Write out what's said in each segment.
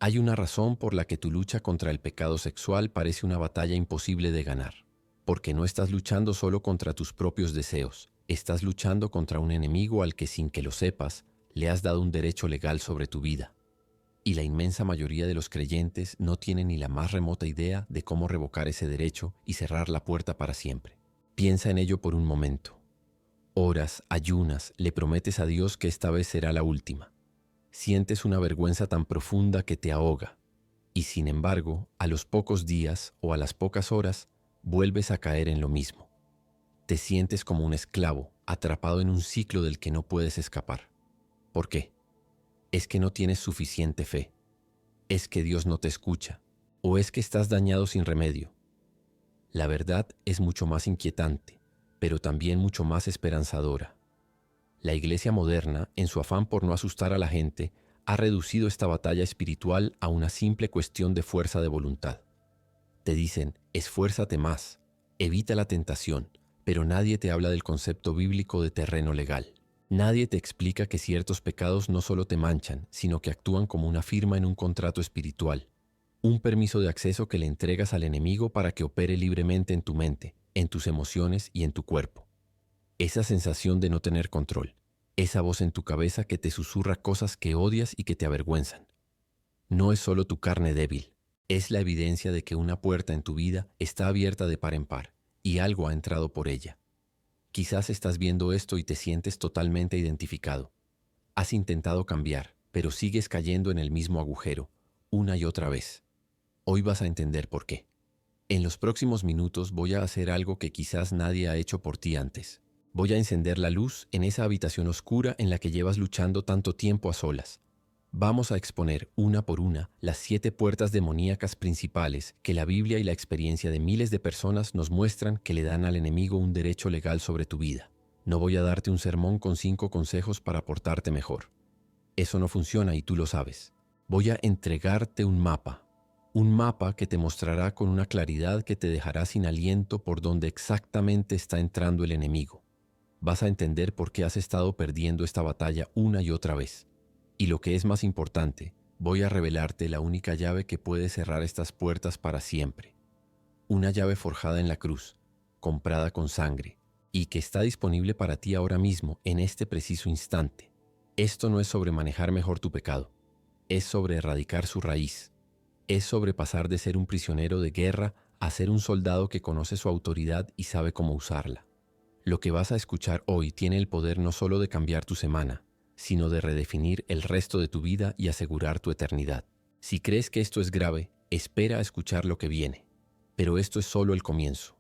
Hay una razón por la que tu lucha contra el pecado sexual parece una batalla imposible de ganar. Porque no estás luchando solo contra tus propios deseos, estás luchando contra un enemigo al que, sin que lo sepas, le has dado un derecho legal sobre tu vida. Y la inmensa mayoría de los creyentes no tienen ni la más remota idea de cómo revocar ese derecho y cerrar la puerta para siempre. Piensa en ello por un momento. Oras, ayunas, le prometes a Dios que esta vez será la última. Sientes una vergüenza tan profunda que te ahoga. Y sin embargo, a los pocos días o a las pocas horas, vuelves a caer en lo mismo. Te sientes como un esclavo, atrapado en un ciclo del que no puedes escapar. ¿Por qué? ¿Es que no tienes suficiente fe? ¿Es que Dios no te escucha? ¿O es que estás dañado sin remedio? La verdad es mucho más inquietante, pero también mucho más esperanzadora. La iglesia moderna, en su afán por no asustar a la gente, ha reducido esta batalla espiritual a una simple cuestión de fuerza de voluntad. Te dicen, esfuérzate más, evita la tentación, pero nadie te habla del concepto bíblico de terreno legal. Nadie te explica que ciertos pecados no solo te manchan, sino que actúan como una firma en un contrato espiritual, un permiso de acceso que le entregas al enemigo para que opere libremente en tu mente, en tus emociones y en tu cuerpo. Esa sensación de no tener control, esa voz en tu cabeza que te susurra cosas que odias y que te avergüenzan. No es solo tu carne débil, es la evidencia de que una puerta en tu vida está abierta de par en par y algo ha entrado por ella. Quizás estás viendo esto y te sientes totalmente identificado. Has intentado cambiar, pero sigues cayendo en el mismo agujero, una y otra vez. Hoy vas a entender por qué. En los próximos minutos voy a hacer algo que quizás nadie ha hecho por ti antes. Voy a encender la luz en esa habitación oscura en la que llevas luchando tanto tiempo a solas. Vamos a exponer una por una las 7 puertas demoníacas principales que la Biblia y la experiencia de miles de personas nos muestran que le dan al enemigo un derecho legal sobre tu vida. No voy a darte un sermón con 5 consejos para portarte mejor. Eso no funciona y tú lo sabes. Voy a entregarte un mapa que te mostrará con una claridad que te dejará sin aliento por donde exactamente está entrando el enemigo. Vas a entender por qué has estado perdiendo esta batalla una y otra vez. Y lo que es más importante, voy a revelarte la única llave que puede cerrar estas puertas para siempre. Una llave forjada en la cruz, comprada con sangre, y que está disponible para ti ahora mismo, en este preciso instante. Esto no es sobre manejar mejor tu pecado, es sobre erradicar su raíz. Es sobre pasar de ser un prisionero de guerra a ser un soldado que conoce su autoridad y sabe cómo usarla. Lo que vas a escuchar hoy tiene el poder no solo de cambiar tu semana, sino de redefinir el resto de tu vida y asegurar tu eternidad. Si crees que esto es grave, espera a escuchar lo que viene. Pero esto es solo el comienzo.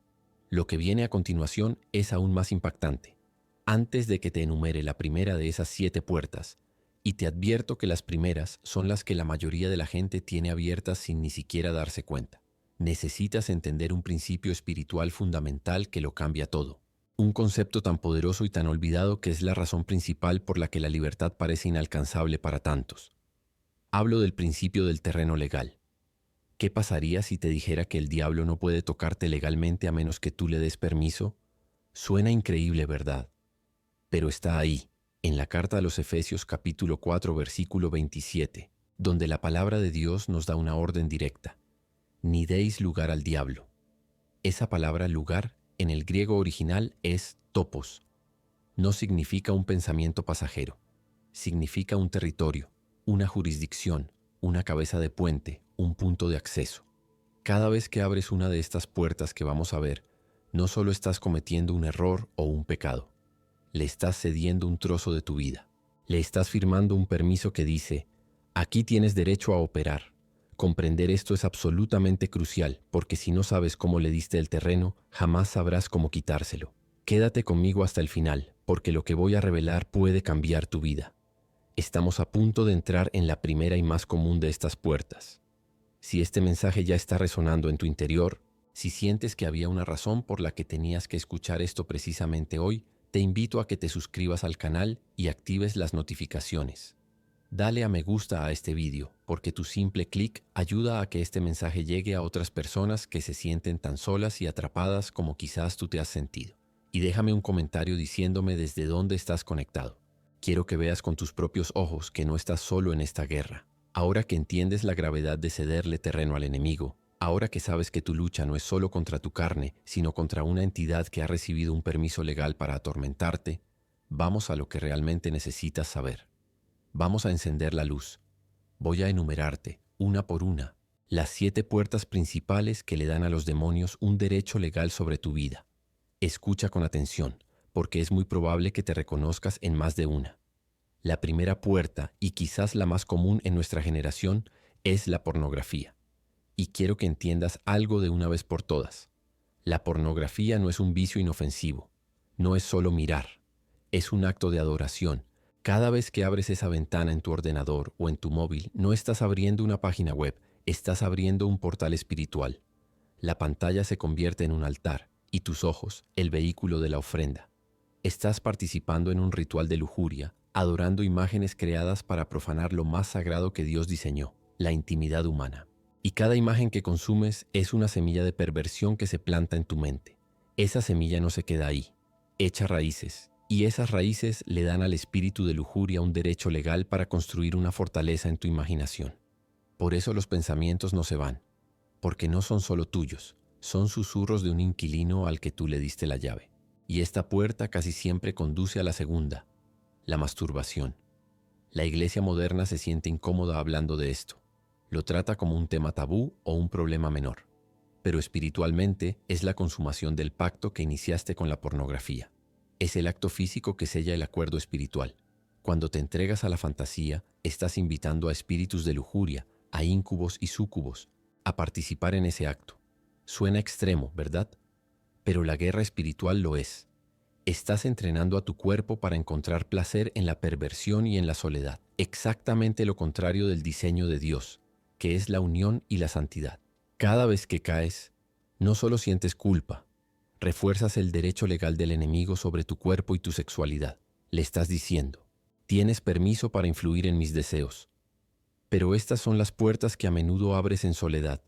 Lo que viene a continuación es aún más impactante. Antes de que te enumere la primera de esas 7 puertas, y te advierto que las primeras son las que la mayoría de la gente tiene abiertas sin ni siquiera darse cuenta. Necesitas entender un principio espiritual fundamental que lo cambia todo. Un concepto tan poderoso y tan olvidado que es la razón principal por la que la libertad parece inalcanzable para tantos. Hablo del principio del terreno legal. ¿Qué pasaría si te dijera que el diablo no puede tocarte legalmente a menos que tú le des permiso? Suena increíble, ¿verdad? Pero está ahí, en la carta a los Efesios capítulo 4 versículo 27, donde la palabra de Dios nos da una orden directa. Ni deis lugar al diablo. Esa palabra lugar en el griego original es topos. No significa un pensamiento pasajero. Significa un territorio, una jurisdicción, una cabeza de puente, un punto de acceso. Cada vez que abres una de estas puertas que vamos a ver, no solo estás cometiendo un error o un pecado, le estás cediendo un trozo de tu vida. Le estás firmando un permiso que dice, aquí tienes derecho a operar. Comprender esto es absolutamente crucial, porque si no sabes cómo le diste el terreno, jamás sabrás cómo quitárselo. Quédate conmigo hasta el final, porque lo que voy a revelar puede cambiar tu vida. Estamos a punto de entrar en la primera y más común de estas puertas. Si este mensaje ya está resonando en tu interior, si sientes que había una razón por la que tenías que escuchar esto precisamente hoy, te invito a que te suscribas al canal y actives las notificaciones. Dale a me gusta a este vídeo, porque tu simple clic ayuda a que este mensaje llegue a otras personas que se sienten tan solas y atrapadas como quizás tú te has sentido. Y déjame un comentario diciéndome desde dónde estás conectado. Quiero que veas con tus propios ojos que no estás solo en esta guerra. Ahora que entiendes la gravedad de cederle terreno al enemigo, ahora que sabes que tu lucha no es solo contra tu carne, sino contra una entidad que ha recibido un permiso legal para atormentarte, vamos a lo que realmente necesitas saber. Vamos a encender la luz. Voy a enumerarte, una por una, las 7 puertas principales que le dan a los demonios un derecho legal sobre tu vida. Escucha con atención, porque es muy probable que te reconozcas en más de una. La primera puerta, y quizás la más común en nuestra generación, es la pornografía. Y quiero que entiendas algo de una vez por todas. La pornografía no es un vicio inofensivo, no es solo mirar, es un acto de adoración. Cada vez que abres esa ventana en tu ordenador o en tu móvil, no estás abriendo una página web, estás abriendo un portal espiritual. La pantalla se convierte en un altar y tus ojos, el vehículo de la ofrenda. Estás participando en un ritual de lujuria, adorando imágenes creadas para profanar lo más sagrado que Dios diseñó, la intimidad humana. Y cada imagen que consumes es una semilla de perversión que se planta en tu mente. Esa semilla no se queda ahí, echa raíces, y esas raíces le dan al espíritu de lujuria un derecho legal para construir una fortaleza en tu imaginación. Por eso los pensamientos no se van, porque no son solo tuyos, son susurros de un inquilino al que tú le diste la llave. Y esta puerta casi siempre conduce a la segunda, la masturbación. La iglesia moderna se siente incómoda hablando de esto. Lo trata como un tema tabú o un problema menor. Pero espiritualmente es la consumación del pacto que iniciaste con la pornografía. Es el acto físico que sella el acuerdo espiritual. Cuando te entregas a la fantasía, estás invitando a espíritus de lujuria, a íncubos y súcubos, a participar en ese acto. Suena extremo, ¿verdad? Pero la guerra espiritual lo es. Estás entrenando a tu cuerpo para encontrar placer en la perversión y en la soledad. Exactamente lo contrario del diseño de Dios, que es la unión y la santidad. Cada vez que caes, no solo sientes culpa, refuerzas el derecho legal del enemigo sobre tu cuerpo y tu sexualidad. Le estás diciendo, tienes permiso para influir en mis deseos. Pero estas son las puertas que a menudo abres en soledad.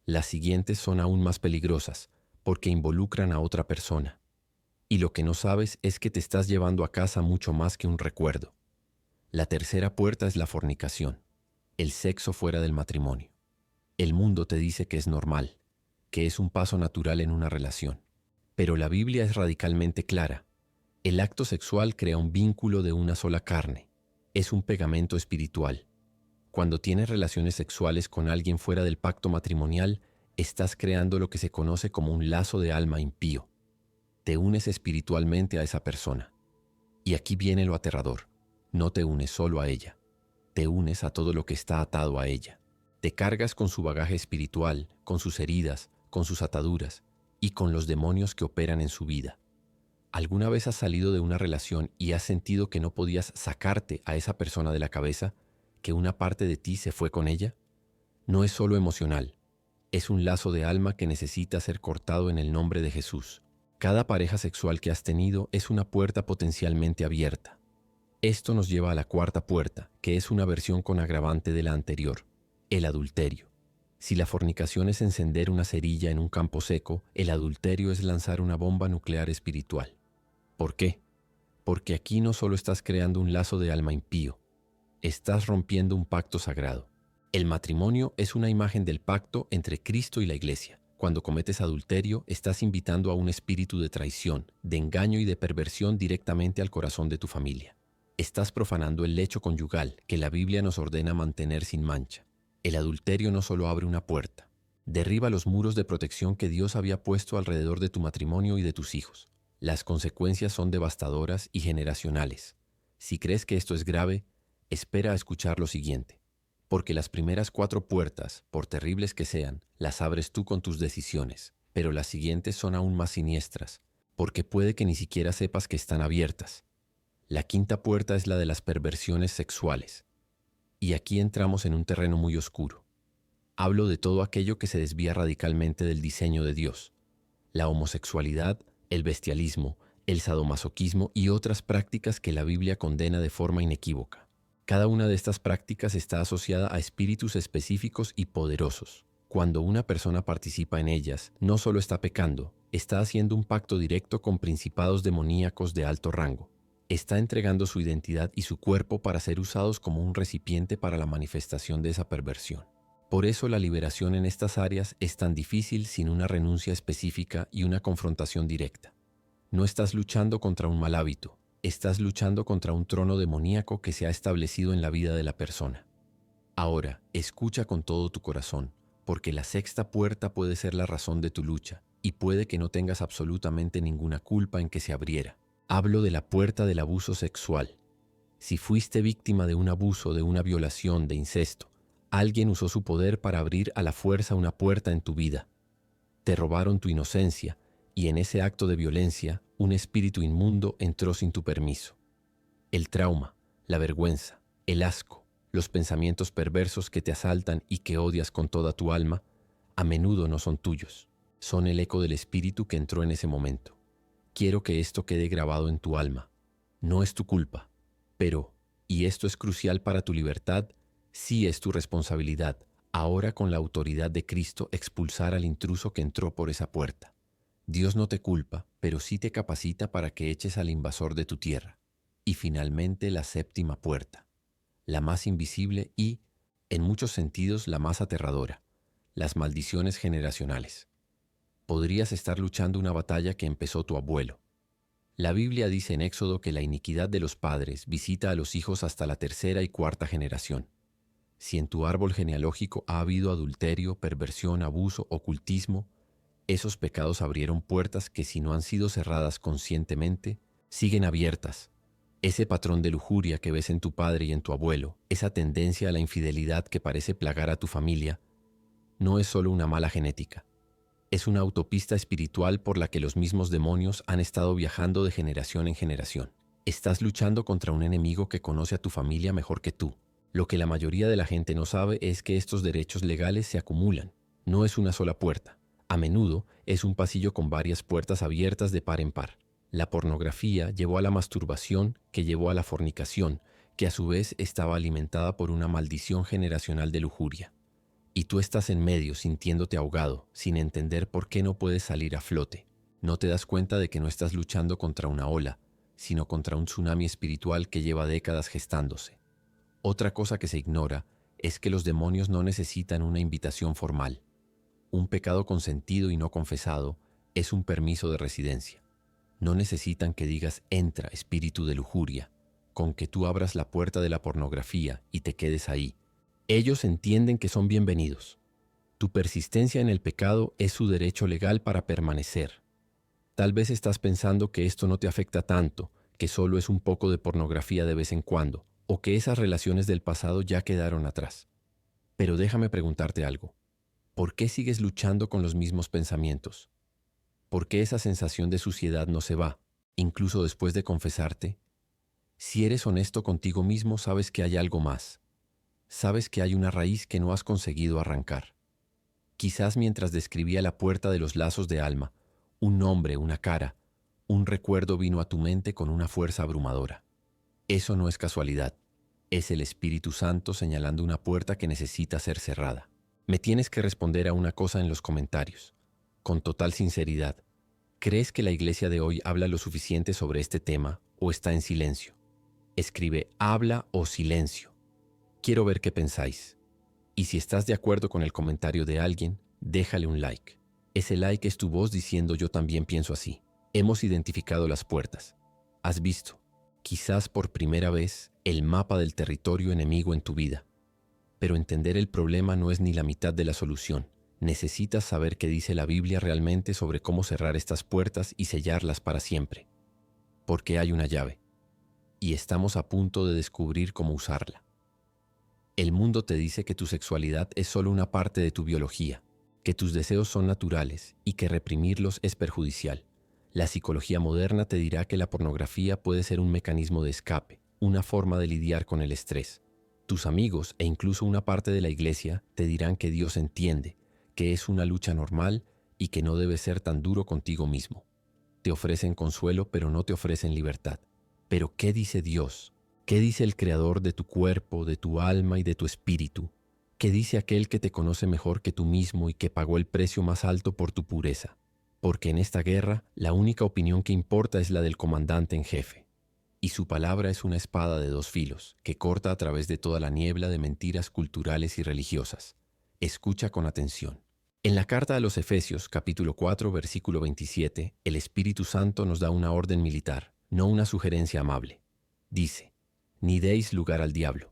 Las siguientes son aún más peligrosas, porque involucran a otra persona. Y lo que no sabes es que te estás llevando a casa mucho más que un recuerdo. La tercera puerta es la fornicación, el sexo fuera del matrimonio. El mundo te dice que es normal, que es un paso natural en una relación. Pero la Biblia es radicalmente clara. El acto sexual crea un vínculo de una sola carne. Es un pegamento espiritual. Cuando tienes relaciones sexuales con alguien fuera del pacto matrimonial, estás creando lo que se conoce como un lazo de alma impío. Te unes espiritualmente a esa persona. Y aquí viene lo aterrador. No te unes solo a ella. Te unes a todo lo que está atado a ella. Te cargas con su bagaje espiritual, con sus heridas, con sus ataduras y con los demonios que operan en su vida. ¿Alguna vez has salido de una relación y has sentido que no podías sacarte a esa persona de la cabeza, que una parte de ti se fue con ella? No es solo emocional, es un lazo de alma que necesita ser cortado en el nombre de Jesús. Cada pareja sexual que has tenido es una puerta potencialmente abierta. Esto nos lleva a la cuarta puerta, que es una versión con agravante de la anterior, el adulterio. Si la fornicación es encender una cerilla en un campo seco, el adulterio es lanzar una bomba nuclear espiritual. ¿Por qué? Porque aquí no solo estás creando un lazo de alma impío, estás rompiendo un pacto sagrado. El matrimonio es una imagen del pacto entre Cristo y la Iglesia. Cuando cometes adulterio, estás invitando a un espíritu de traición, de engaño y de perversión directamente al corazón de tu familia. Estás profanando el lecho conyugal que la Biblia nos ordena mantener sin mancha. El adulterio no solo abre una puerta, derriba los muros de protección que Dios había puesto alrededor de tu matrimonio y de tus hijos. Las consecuencias son devastadoras y generacionales. Si crees que esto es grave, espera a escuchar lo siguiente. Porque las primeras 4 puertas, por terribles que sean, las abres tú con tus decisiones, pero las siguientes son aún más siniestras, porque puede que ni siquiera sepas que están abiertas. La quinta puerta es la de las perversiones sexuales. Y aquí entramos en un terreno muy oscuro. Hablo de todo aquello que se desvía radicalmente del diseño de Dios. La homosexualidad, el bestialismo, el sadomasoquismo y otras prácticas que la Biblia condena de forma inequívoca. Cada una de estas prácticas está asociada a espíritus específicos y poderosos. Cuando una persona participa en ellas, no solo está pecando, está haciendo un pacto directo con principados demoníacos de alto rango. Está entregando su identidad y su cuerpo para ser usados como un recipiente para la manifestación de esa perversión. Por eso la liberación en estas áreas es tan difícil sin una renuncia específica y una confrontación directa. No estás luchando contra un mal hábito, estás luchando contra un trono demoníaco que se ha establecido en la vida de la persona. Ahora, escucha con todo tu corazón, porque la sexta puerta puede ser la razón de tu lucha, y puede que no tengas absolutamente ninguna culpa en que se abriera. Hablo de la puerta del abuso sexual. Si fuiste víctima de un abuso, de una violación, de incesto, alguien usó su poder para abrir a la fuerza una puerta en tu vida. Te robaron tu inocencia, y en ese acto de violencia, un espíritu inmundo entró sin tu permiso. El trauma, la vergüenza, el asco, los pensamientos perversos que te asaltan y que odias con toda tu alma, a menudo no son tuyos, son el eco del espíritu que entró en ese momento. Quiero que esto quede grabado en tu alma. No es tu culpa, pero, y esto es crucial para tu libertad, sí es tu responsabilidad, ahora con la autoridad de Cristo, expulsar al intruso que entró por esa puerta. Dios no te culpa, pero sí te capacita para que eches al invasor de tu tierra. Y finalmente la séptima puerta, la más invisible y, en muchos sentidos, la más aterradora, las maldiciones generacionales. Podrías estar luchando una batalla que empezó tu abuelo. La Biblia dice en Éxodo que la iniquidad de los padres visita a los hijos hasta la tercera y cuarta generación. Si en tu árbol genealógico ha habido adulterio, perversión, abuso, ocultismo, esos pecados abrieron puertas que, si no han sido cerradas conscientemente, siguen abiertas. Ese patrón de lujuria que ves en tu padre y en tu abuelo, esa tendencia a la infidelidad que parece plagar a tu familia, no es solo una mala genética. Es una autopista espiritual por la que los mismos demonios han estado viajando de generación en generación. Estás luchando contra un enemigo que conoce a tu familia mejor que tú. Lo que la mayoría de la gente no sabe es que estos derechos legales se acumulan. No es una sola puerta. A menudo es un pasillo con varias puertas abiertas de par en par. La pornografía llevó a la masturbación, que llevó a la fornicación, que a su vez estaba alimentada por una maldición generacional de lujuria. Y tú estás en medio sintiéndote ahogado, sin entender por qué no puedes salir a flote. No te das cuenta de que no estás luchando contra una ola, sino contra un tsunami espiritual que lleva décadas gestándose. Otra cosa que se ignora es que los demonios no necesitan una invitación formal. Un pecado consentido y no confesado es un permiso de residencia. No necesitan que digas entra, espíritu de lujuria, con que tú abras la puerta de la pornografía y te quedes ahí. Ellos entienden que son bienvenidos. Tu persistencia en el pecado es su derecho legal para permanecer. Tal vez estás pensando que esto no te afecta tanto, que solo es un poco de pornografía de vez en cuando, o que esas relaciones del pasado ya quedaron atrás. Pero déjame preguntarte algo. ¿Por qué sigues luchando con los mismos pensamientos? ¿Por qué esa sensación de suciedad no se va, incluso después de confesarte? Si eres honesto contigo mismo, sabes que hay algo más. Sabes que hay una raíz que no has conseguido arrancar. Quizás mientras describía la puerta de los lazos de alma, un nombre, una cara, un recuerdo vino a tu mente con una fuerza abrumadora. Eso no es casualidad. Es el Espíritu Santo señalando una puerta que necesita ser cerrada. Me tienes que responder a una cosa en los comentarios. Con total sinceridad, ¿crees que la iglesia de hoy habla lo suficiente sobre este tema o está en silencio? Escribe habla o silencio. Quiero ver qué pensáis. Y si estás de acuerdo con el comentario de alguien, déjale un like. Ese like es tu voz diciendo yo también pienso así. Hemos identificado las puertas. Has visto, quizás por primera vez, el mapa del territorio enemigo en tu vida. Pero entender el problema no es ni la mitad de la solución. Necesitas saber qué dice la Biblia realmente sobre cómo cerrar estas puertas y sellarlas para siempre. Porque hay una llave. Y estamos a punto de descubrir cómo usarla. El mundo te dice que tu sexualidad es solo una parte de tu biología, que tus deseos son naturales y que reprimirlos es perjudicial. La psicología moderna te dirá que la pornografía puede ser un mecanismo de escape, una forma de lidiar con el estrés. Tus amigos e incluso una parte de la iglesia te dirán que Dios entiende, que es una lucha normal y que no debes ser tan duro contigo mismo. Te ofrecen consuelo, pero no te ofrecen libertad. Pero ¿qué dice Dios? ¿Qué dice el Creador de tu cuerpo, de tu alma y de tu espíritu? ¿Qué dice aquel que te conoce mejor que tú mismo y que pagó el precio más alto por tu pureza? Porque en esta guerra, la única opinión que importa es la del comandante en jefe. y su palabra es una espada de dos filos, que corta a través de toda la niebla de mentiras culturales y religiosas. Escucha con atención. En la carta a los Efesios, capítulo 4, versículo 27, el Espíritu Santo nos da una orden militar, no una sugerencia amable. Dice, ni deis lugar al diablo.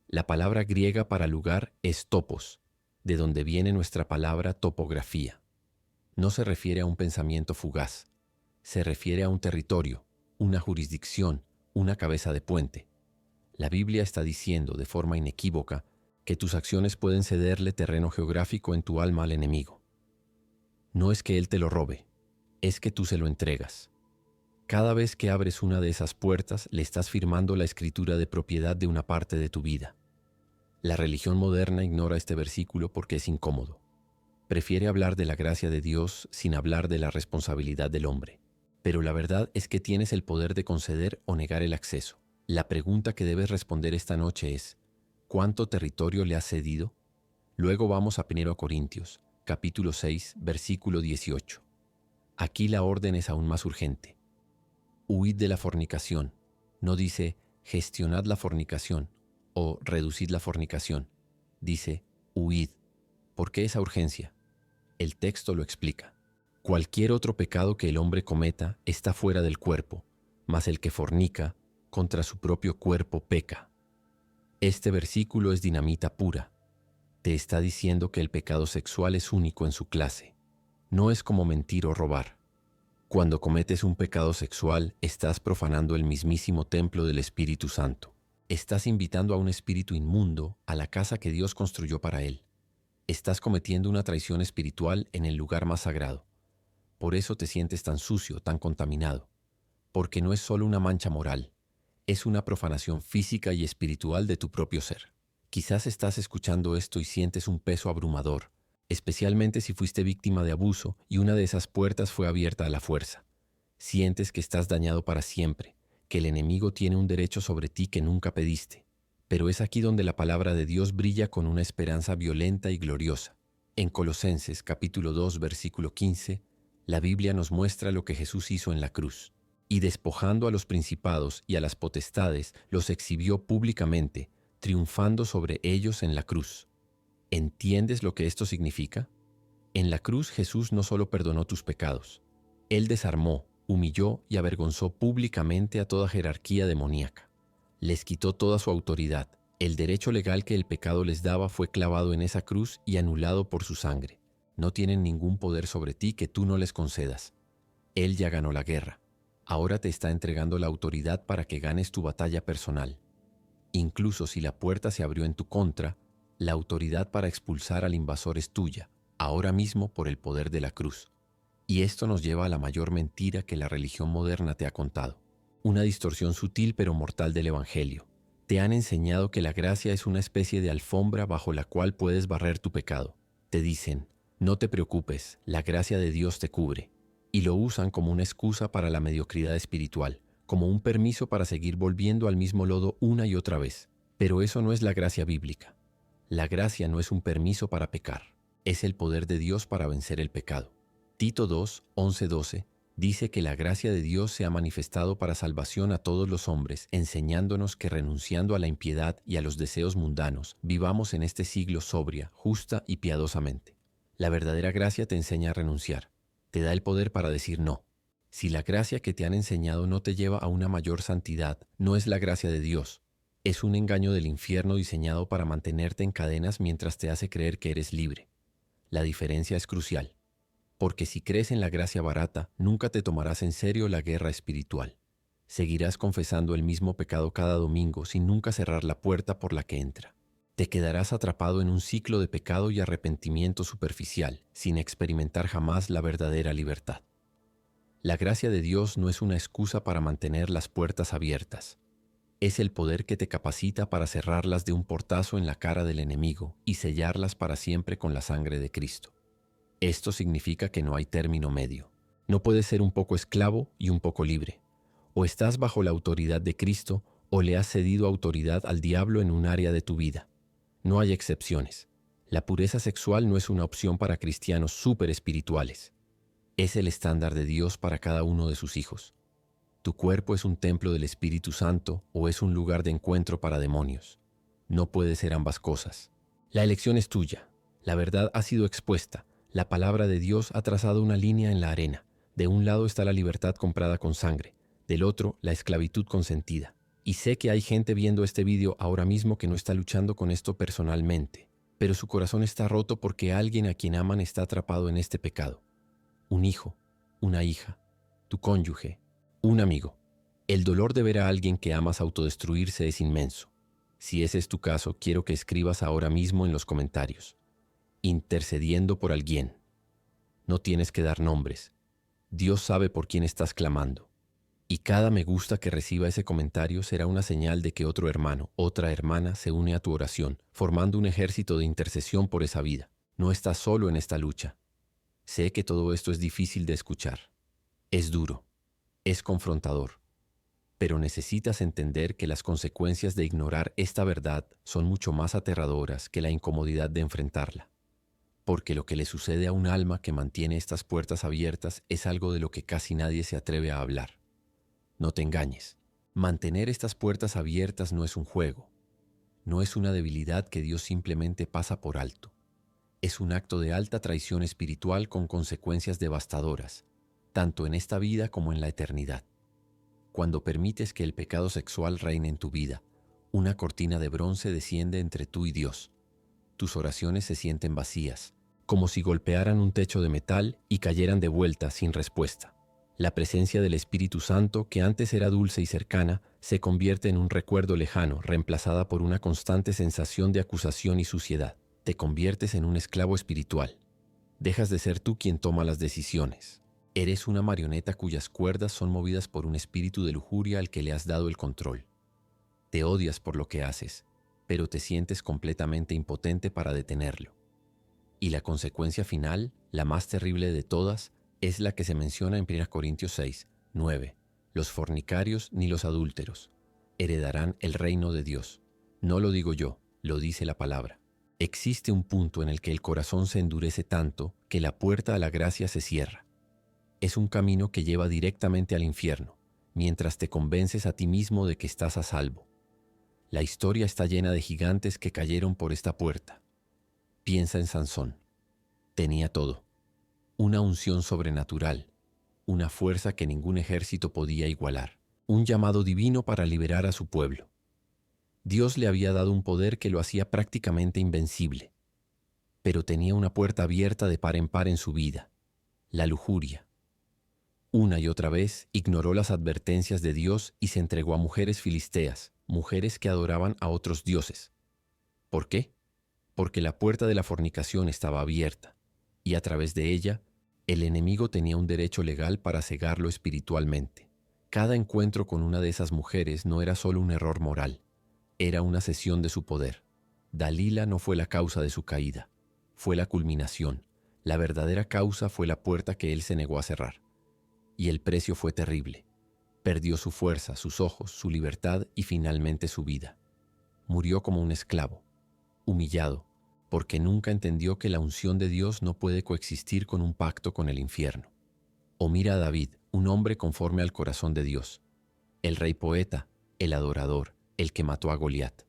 La palabra griega para lugar es topos, de donde viene nuestra palabra topografía. No se refiere a un pensamiento fugaz, se refiere a un territorio, una jurisdicción, una cabeza de puente. La Biblia está diciendo de forma inequívoca que tus acciones pueden cederle terreno geográfico en tu alma al enemigo. No es que él te lo robe, es que tú se lo entregas. Cada vez que abres una de esas puertas, le estás firmando la escritura de propiedad de una parte de tu vida. La religión moderna ignora este versículo porque es incómodo. Prefiere hablar de la gracia de Dios sin hablar de la responsabilidad del hombre. Pero la verdad es que tienes el poder de conceder o negar el acceso. La pregunta que debes responder esta noche es, ¿cuánto territorio le has cedido? Luego vamos a 1 Corintios, capítulo 6, versículo 18. Aquí la orden es aún más urgente. Huid de la fornicación. No dice, gestionad la fornicación o reducid la fornicación. Dice, huid. ¿Por qué esa urgencia? El texto lo explica. Cualquier otro pecado que el hombre cometa está fuera del cuerpo, mas el que fornica contra su propio cuerpo peca. Este versículo es dinamita pura. Te está diciendo que el pecado sexual es único en su clase. No es como mentir o robar. Cuando cometes un pecado sexual, estás profanando el mismísimo templo del Espíritu Santo. Estás invitando a un espíritu inmundo a la casa que Dios construyó para él. Estás cometiendo una traición espiritual en el lugar más sagrado. Por eso te sientes tan sucio, tan contaminado. Porque no es solo una mancha moral, es una profanación física y espiritual de tu propio ser. Quizás estás escuchando esto y sientes un peso abrumador, especialmente si fuiste víctima de abuso y una de esas puertas fue abierta a la fuerza. Sientes que estás dañado para siempre, que el enemigo tiene un derecho sobre ti que nunca pediste. Pero es aquí donde la palabra de Dios brilla con una esperanza violenta y gloriosa. En Colosenses capítulo 2, versículo 15, la Biblia nos muestra lo que Jesús hizo en la cruz. Y despojando a los principados y a las potestades, los exhibió públicamente, triunfando sobre ellos en la cruz. ¿Entiendes lo que esto significa? En la cruz Jesús no solo perdonó tus pecados, Él desarmó, humilló y avergonzó públicamente a toda jerarquía demoníaca. Les quitó toda su autoridad. El derecho legal que el pecado les daba fue clavado en esa cruz y anulado por su sangre. No tienen ningún poder sobre ti que tú no les concedas. Él ya ganó la guerra. Ahora te está entregando la autoridad para que ganes tu batalla personal. Incluso si la puerta se abrió en tu contra, la autoridad para expulsar al invasor es tuya, ahora mismo por el poder de la cruz. Y esto nos lleva a la mayor mentira que la religión moderna te ha contado. Una distorsión sutil pero mortal del Evangelio. Te han enseñado que la gracia es una especie de alfombra bajo la cual puedes barrer tu pecado. Te dicen, no te preocupes, la gracia de Dios te cubre. Y lo usan como una excusa para la mediocridad espiritual, como un permiso para seguir volviendo al mismo lodo una y otra vez. Pero eso no es la gracia bíblica. La gracia no es un permiso para pecar, es el poder de Dios para vencer el pecado. Tito 2, 11-12 dice que la gracia de Dios se ha manifestado para salvación a todos los hombres, enseñándonos que renunciando a la impiedad y a los deseos mundanos, vivamos en este siglo sobria, justa y piadosamente. La verdadera gracia te enseña a renunciar. Te da el poder para decir no. Si la gracia que te han enseñado no te lleva a una mayor santidad, no es la gracia de Dios. Es un engaño del infierno diseñado para mantenerte en cadenas mientras te hace creer que eres libre. La diferencia es crucial, porque si crees en la gracia barata, nunca te tomarás en serio la guerra espiritual. Seguirás confesando el mismo pecado cada domingo sin nunca cerrar la puerta por la que entra. Te quedarás atrapado en un ciclo de pecado y arrepentimiento superficial, sin experimentar jamás la verdadera libertad. La gracia de Dios no es una excusa para mantener las puertas abiertas. Es el poder que te capacita para cerrarlas de un portazo en la cara del enemigo y sellarlas para siempre con la sangre de Cristo. Esto significa que no hay término medio. No puedes ser un poco esclavo y un poco libre. O estás bajo la autoridad de Cristo o le has cedido autoridad al diablo en un área de tu vida. No hay excepciones. La pureza sexual no es una opción para cristianos súper espirituales. Es el estándar de Dios para cada uno de sus hijos. ¿Tu cuerpo es un templo del Espíritu Santo o es un lugar de encuentro para demonios? No puede ser ambas cosas. La elección es tuya. La verdad ha sido expuesta. La palabra de Dios ha trazado una línea en la arena. De un lado está la libertad comprada con sangre, del otro la esclavitud consentida. Y sé que hay gente viendo este video ahora mismo que no está luchando con esto personalmente, pero su corazón está roto porque alguien a quien aman está atrapado en este pecado. Un hijo, una hija, tu cónyuge, un amigo. El dolor de ver a alguien que amas autodestruirse es inmenso. Si ese es tu caso, quiero que escribas ahora mismo en los comentarios: intercediendo por alguien. No tienes que dar nombres. Dios sabe por quién estás clamando. Y cada me gusta que reciba ese comentario será una señal de que otro hermano, otra hermana se une a tu oración, formando un ejército de intercesión por esa vida. No estás solo en esta lucha. Sé que todo esto es difícil de escuchar. Es duro. Es confrontador. Pero necesitas entender que las consecuencias de ignorar esta verdad son mucho más aterradoras que la incomodidad de enfrentarla. Porque lo que le sucede a un alma que mantiene estas puertas abiertas es algo de lo que casi nadie se atreve a hablar. No te engañes. Mantener estas puertas abiertas no es un juego. No es una debilidad que Dios simplemente pasa por alto. Es un acto de alta traición espiritual con consecuencias devastadoras, tanto en esta vida como en la eternidad. Cuando permites que el pecado sexual reine en tu vida, una cortina de bronce desciende entre tú y Dios. Tus oraciones se sienten vacías, como si golpearan un techo de metal y cayeran de vuelta sin respuesta. La presencia del Espíritu Santo, que antes era dulce y cercana, se convierte en un recuerdo lejano, reemplazada por una constante sensación de acusación y suciedad. Te conviertes en un esclavo espiritual. Dejas de ser tú quien toma las decisiones. Eres una marioneta cuyas cuerdas son movidas por un espíritu de lujuria al que le has dado el control. Te odias por lo que haces, pero te sientes completamente impotente para detenerlo. Y la consecuencia final, la más terrible de todas, es la que se menciona en 1 Corintios 6, 9. Los fornicarios ni los adúlteros heredarán el reino de Dios. No lo digo yo, lo dice la palabra. Existe un punto en el que el corazón se endurece tanto que la puerta a la gracia se cierra. Es un camino que lleva directamente al infierno, mientras te convences a ti mismo de que estás a salvo. La historia está llena de gigantes que cayeron por esta puerta. Piensa en Sansón. Tenía todo. Una unción sobrenatural, una fuerza que ningún ejército podía igualar, un llamado divino para liberar a su pueblo. Dios le había dado un poder que lo hacía prácticamente invencible, pero tenía una puerta abierta de par en par en su vida: la lujuria. Una y otra vez ignoró las advertencias de Dios y se entregó a mujeres filisteas, mujeres que adoraban a otros dioses. ¿Por qué? Porque la puerta de la fornicación estaba abierta, y a través de ella, el enemigo tenía un derecho legal para cegarlo espiritualmente. Cada encuentro con una de esas mujeres no era solo un error moral, era una cesión de su poder. Dalila no fue la causa de su caída, fue la culminación. La verdadera causa fue la puerta que él se negó a cerrar. Y el precio fue terrible. Perdió su fuerza, sus ojos, su libertad y finalmente su vida. Murió como un esclavo, humillado, porque nunca entendió que la unción de Dios no puede coexistir con un pacto con el infierno. O mira a David, un hombre conforme al corazón de Dios, el rey poeta, el adorador, el que mató a Goliat.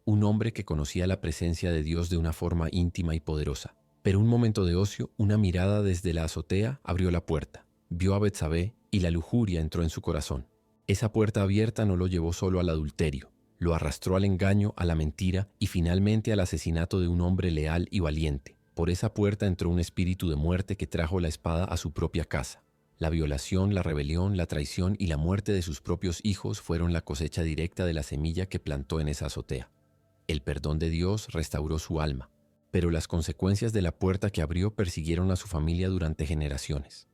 Un hombre que conocía la presencia de Dios de una forma íntima y poderosa. Pero un momento de ocio, una mirada desde la azotea abrió la puerta. Vio a Betsabé y la lujuria entró en su corazón. Esa puerta abierta no lo llevó solo al adulterio, lo arrastró al engaño, a la mentira y finalmente al asesinato de un hombre leal y valiente. Por esa puerta entró un espíritu de muerte que trajo la espada a su propia casa. La violación, la rebelión, la traición y la muerte de sus propios hijos fueron la cosecha directa de la semilla que plantó en esa azotea. El perdón de Dios restauró su alma, pero las consecuencias de la puerta que abrió persiguieron a su familia durante generaciones.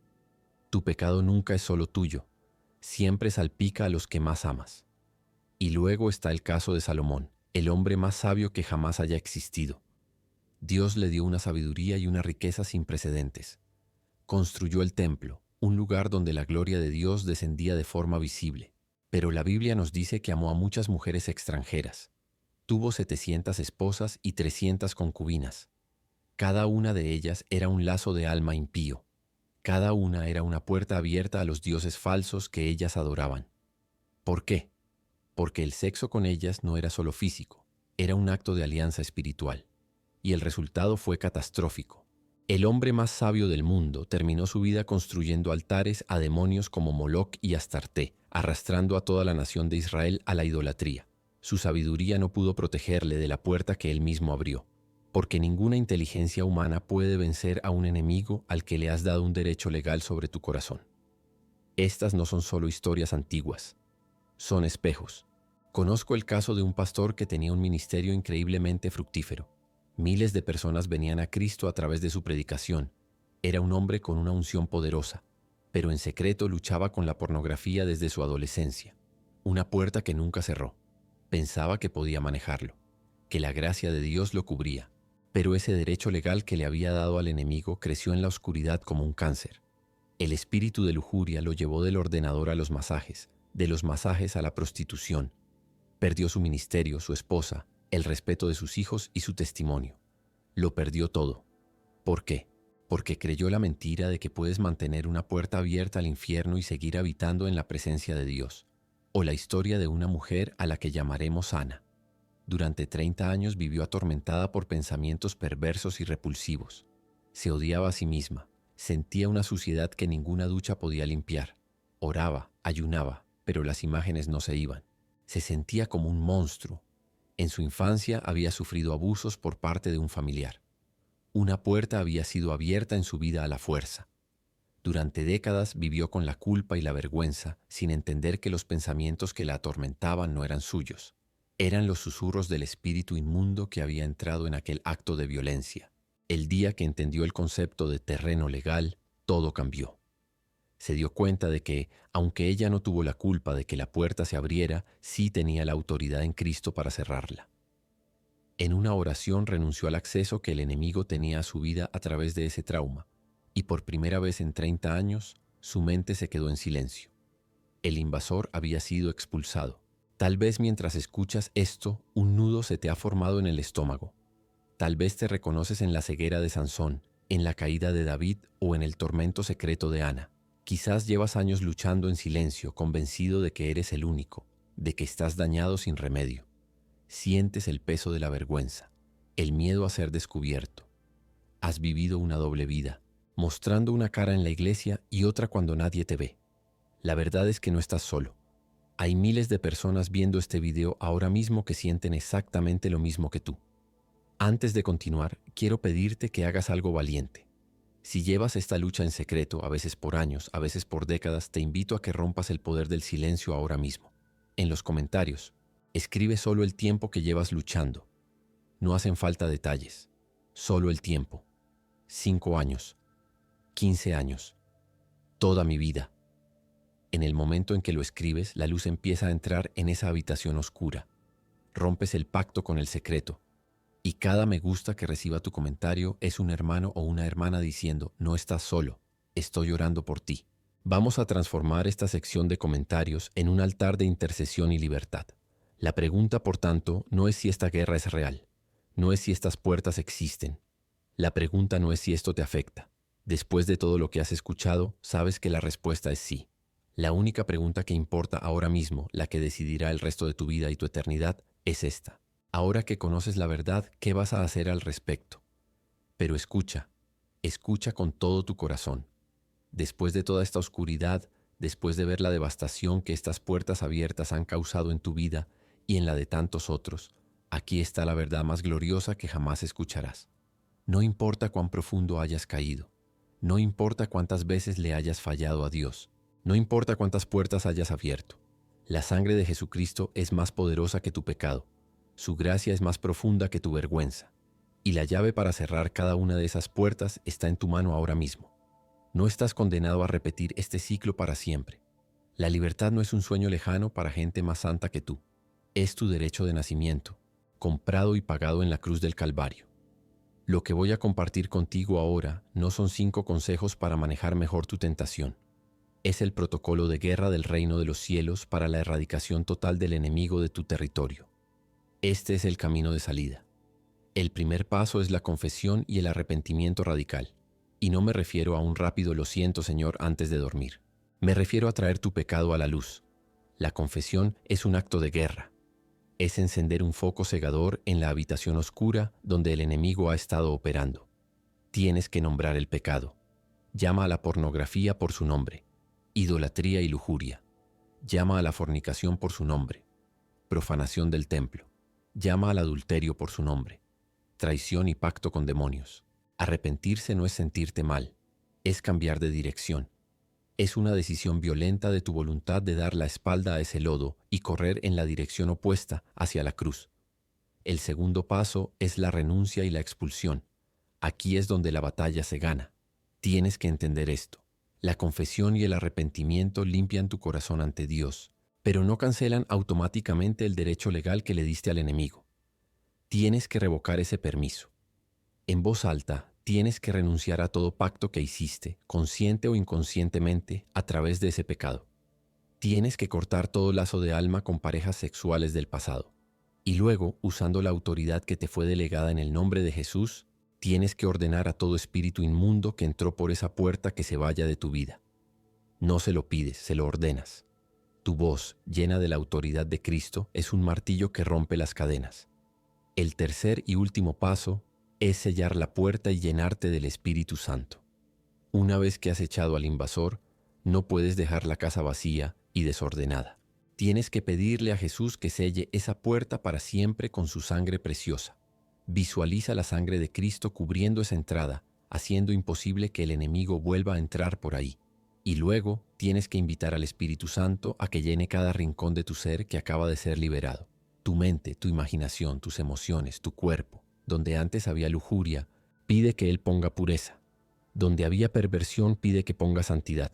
Tu pecado nunca es solo tuyo, siempre salpica a los que más amas. Y luego está el caso de Salomón, el hombre más sabio que jamás haya existido. Dios le dio una sabiduría y una riqueza sin precedentes. Construyó el templo, un lugar donde la gloria de Dios descendía de forma visible. Pero la Biblia nos dice que amó a muchas mujeres extranjeras. Tuvo 700 esposas y 300 concubinas. Cada una de ellas era un lazo de alma impío. Cada una era una puerta abierta a los dioses falsos que ellas adoraban. ¿Por qué? Porque el sexo con ellas no era solo físico, era un acto de alianza espiritual. Y el resultado fue catastrófico. El hombre más sabio del mundo terminó su vida construyendo altares a demonios como Moloc y Astarte, arrastrando a toda la nación de Israel a la idolatría. Su sabiduría no pudo protegerle de la puerta que él mismo abrió, porque ninguna inteligencia humana puede vencer a un enemigo al que le has dado un derecho legal sobre tu corazón. Estas no son solo historias antiguas, son espejos. Conozco el caso de un pastor que tenía un ministerio increíblemente fructífero. Miles de personas venían a Cristo a través de su predicación. Era un hombre con una unción poderosa, pero en secreto luchaba con la pornografía desde su adolescencia. Una puerta que nunca cerró. Pensaba que podía manejarlo, que la gracia de Dios lo cubría, pero ese derecho legal que le había dado al enemigo creció en la oscuridad como un cáncer. El espíritu de lujuria lo llevó del ordenador a los masajes, de los masajes a la prostitución. Perdió su ministerio, su esposa, el respeto de sus hijos y su testimonio. Lo perdió todo. ¿Por qué? Porque creyó la mentira de que puedes mantener una puerta abierta al infierno y seguir habitando en la presencia de Dios. O la historia de una mujer a la que llamaremos Ana. Durante 30 años vivió atormentada por pensamientos perversos y repulsivos. Se odiaba a sí misma, sentía una suciedad que ninguna ducha podía limpiar. Oraba, ayunaba, pero las imágenes no se iban. Se sentía como un monstruo. En su infancia había sufrido abusos por parte de un familiar. Una puerta había sido abierta en su vida a la fuerza. Durante décadas vivió con la culpa y la vergüenza, sin entender que los pensamientos que la atormentaban no eran suyos. Eran los susurros del espíritu inmundo que había entrado en aquel acto de violencia. El día que entendió el concepto de terreno legal, todo cambió. Se dio cuenta de que, aunque ella no tuvo la culpa de que la puerta se abriera, sí tenía la autoridad en Cristo para cerrarla. En una oración renunció al acceso que el enemigo tenía a su vida a través de ese trauma, y por primera vez en 30 años, su mente se quedó en silencio. El invasor había sido expulsado. Tal vez mientras escuchas esto, un nudo se te ha formado en el estómago. Tal vez te reconoces en la ceguera de Sansón, en la caída de David o en el tormento secreto de Ana. Quizás llevas años luchando en silencio, convencido de que eres el único, de que estás dañado sin remedio. Sientes el peso de la vergüenza, el miedo a ser descubierto. Has vivido una doble vida, mostrando una cara en la iglesia y otra cuando nadie te ve. La verdad es que no estás solo. Hay miles de personas viendo este video ahora mismo que sienten exactamente lo mismo que tú. Antes de continuar, quiero pedirte que hagas algo valiente. Si llevas esta lucha en secreto, a veces por años, a veces por décadas, te invito a que rompas el poder del silencio ahora mismo. En los comentarios, escribe solo el tiempo que llevas luchando. No hacen falta detalles, solo el tiempo. 5 años, 15 años, toda mi vida. En el momento en que lo escribes, la luz empieza a entrar en esa habitación oscura. Rompes el pacto con el secreto. Y cada me gusta que reciba tu comentario es un hermano o una hermana diciendo, no estás solo, estoy orando por ti. Vamos a transformar esta sección de comentarios en un altar de intercesión y libertad. La pregunta, por tanto, no es si esta guerra es real, no es si estas puertas existen. La pregunta no es si esto te afecta. Después de todo lo que has escuchado, sabes que la respuesta es sí. La única pregunta que importa ahora mismo, la que decidirá el resto de tu vida y tu eternidad, es esta. Ahora que conoces la verdad, ¿qué vas a hacer al respecto? Pero escucha con todo tu corazón. Después de toda esta oscuridad, después de ver la devastación que estas puertas abiertas han causado en tu vida y en la de tantos otros, aquí está la verdad más gloriosa que jamás escucharás. No importa cuán profundo hayas caído, no importa cuántas veces le hayas fallado a Dios, no importa cuántas puertas hayas abierto, la sangre de Jesucristo es más poderosa que tu pecado. Su gracia es más profunda que tu vergüenza, y la llave para cerrar cada una de esas puertas está en tu mano ahora mismo. No estás condenado a repetir este ciclo para siempre. La libertad no es un sueño lejano para gente más santa que tú. Es tu derecho de nacimiento, comprado y pagado en la cruz del Calvario. Lo que voy a compartir contigo ahora no son 5 consejos para manejar mejor tu tentación. Es el protocolo de guerra del reino de los cielos para la erradicación total del enemigo de tu territorio. Este es el camino de salida. El primer paso es la confesión y el arrepentimiento radical. Y no me refiero a un rápido "lo siento, Señor" antes de dormir. Me refiero a traer tu pecado a la luz. La confesión es un acto de guerra. Es encender un foco cegador en la habitación oscura donde el enemigo ha estado operando. Tienes que nombrar el pecado. Llama a la pornografía por su nombre, idolatría y lujuria. Llama a la fornicación por su nombre, profanación del templo. Llama al adulterio por su nombre, traición y pacto con demonios. Arrepentirse no es sentirte mal, es cambiar de dirección. Es una decisión violenta de tu voluntad de dar la espalda a ese lodo y correr en la dirección opuesta hacia la cruz. El segundo paso es la renuncia y la expulsión. Aquí es donde la batalla se gana. Tienes que entender esto. La confesión y el arrepentimiento limpian tu corazón ante Dios, pero no cancelan automáticamente el derecho legal que le diste al enemigo. Tienes que revocar ese permiso. En voz alta, tienes que renunciar a todo pacto que hiciste, consciente o inconscientemente, a través de ese pecado. Tienes que cortar todo lazo de alma con parejas sexuales del pasado. Y luego, usando la autoridad que te fue delegada en el nombre de Jesús, tienes que ordenar a todo espíritu inmundo que entró por esa puerta que se vaya de tu vida. No se lo pides, se lo ordenas. Tu voz, llena de la autoridad de Cristo, es un martillo que rompe las cadenas. El tercer y último paso es sellar la puerta y llenarte del Espíritu Santo. Una vez que has echado al invasor, no puedes dejar la casa vacía y desordenada. Tienes que pedirle a Jesús que selle esa puerta para siempre con su sangre preciosa. Visualiza la sangre de Cristo cubriendo esa entrada, haciendo imposible que el enemigo vuelva a entrar por ahí. Y luego tienes que invitar al Espíritu Santo a que llene cada rincón de tu ser que acaba de ser liberado. Tu mente, tu imaginación, tus emociones, tu cuerpo. Donde antes había lujuria, pide que Él ponga pureza. Donde había perversión, pide que ponga santidad.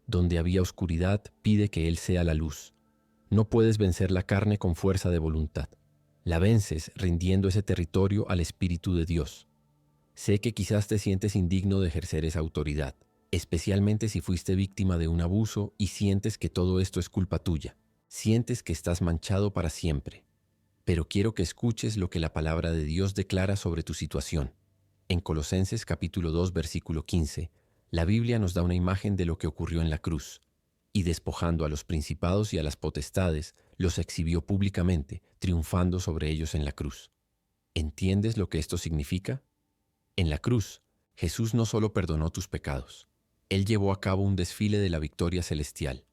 Donde había oscuridad, pide que Él sea la luz. No puedes vencer la carne con fuerza de voluntad. La vences rindiendo ese territorio al Espíritu de Dios. Sé que quizás te sientes indigno de ejercer esa autoridad, especialmente si fuiste víctima de un abuso y sientes que todo esto es culpa tuya. Sientes que estás manchado para siempre. Pero quiero que escuches lo que la palabra de Dios declara sobre tu situación. En Colosenses capítulo 2, versículo 15, la Biblia nos da una imagen de lo que ocurrió en la cruz. Y despojando a los principados y a las potestades, los exhibió públicamente, triunfando sobre ellos en la cruz. ¿Entiendes lo que esto significa? En la cruz, Jesús no solo perdonó tus pecados, Él llevó a cabo un desfile de la victoria celestial.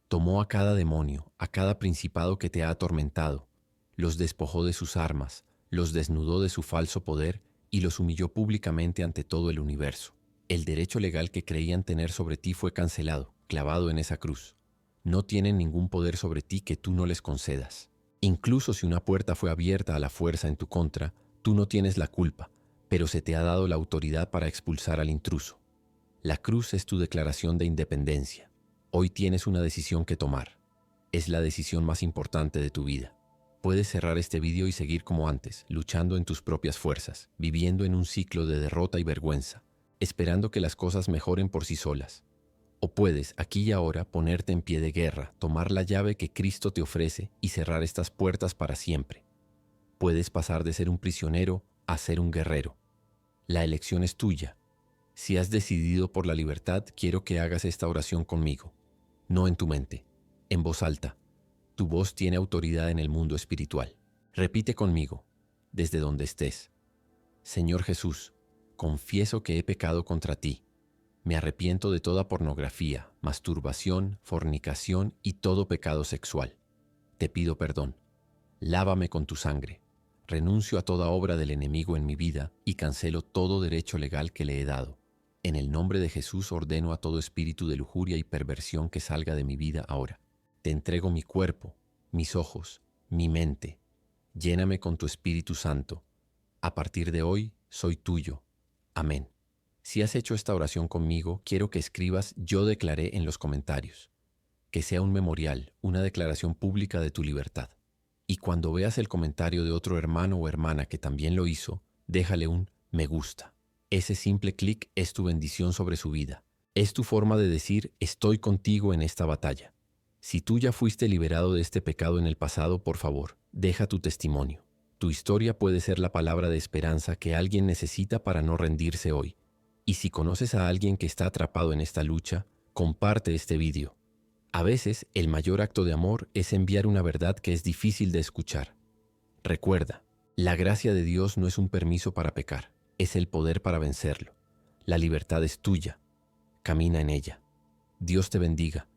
Tomó a cada demonio, a cada principado que te ha atormentado, los despojó de sus armas, los desnudó de su falso poder y los humilló públicamente ante todo el universo. El derecho legal que creían tener sobre ti fue cancelado, clavado en esa cruz. No tienen ningún poder sobre ti que tú no les concedas. Incluso si una puerta fue abierta a la fuerza en tu contra, tú no tienes la culpa, pero se te ha dado la autoridad para expulsar al intruso. La cruz es tu declaración de independencia. Hoy tienes una decisión que tomar. Es la decisión más importante de tu vida. Puedes cerrar este video y seguir como antes, luchando en tus propias fuerzas, viviendo en un ciclo de derrota y vergüenza, esperando que las cosas mejoren por sí solas. O puedes, aquí y ahora, ponerte en pie de guerra, tomar la llave que Cristo te ofrece y cerrar estas puertas para siempre. Puedes pasar de ser un prisionero a ser un guerrero. La elección es tuya. Si has decidido por la libertad, quiero que hagas esta oración conmigo. No en tu mente, en voz alta. Tu voz tiene autoridad en el mundo espiritual. Repite conmigo, desde donde estés. Señor Jesús, confieso que he pecado contra ti. Me arrepiento de toda pornografía, masturbación, fornicación y todo pecado sexual. Te pido perdón. Lávame con tu sangre. Renuncio a toda obra del enemigo en mi vida y cancelo todo derecho legal que le he dado. En el nombre de Jesús ordeno a todo espíritu de lujuria y perversión que salga de mi vida ahora. Te entrego mi cuerpo, mis ojos, mi mente. Lléname con tu Espíritu Santo. A partir de hoy, soy tuyo. Amén. Si has hecho esta oración conmigo, quiero que escribas "Yo declaré" en los comentarios. Que sea un memorial, una declaración pública de tu libertad. Y cuando veas el comentario de otro hermano o hermana que también lo hizo, déjale un "me gusta". Ese simple clic es tu bendición sobre su vida. Es tu forma de decir "estoy contigo en esta batalla". Si tú ya fuiste liberado de este pecado en el pasado, por favor, deja tu testimonio. Tu historia puede ser la palabra de esperanza que alguien necesita para no rendirse hoy. Y si conoces a alguien que está atrapado en esta lucha, comparte este vídeo. A veces, el mayor acto de amor es enviar una verdad que es difícil de escuchar. Recuerda, la gracia de Dios no es un permiso para pecar, es el poder para vencerlo. La libertad es tuya. Camina en ella. Dios te bendiga.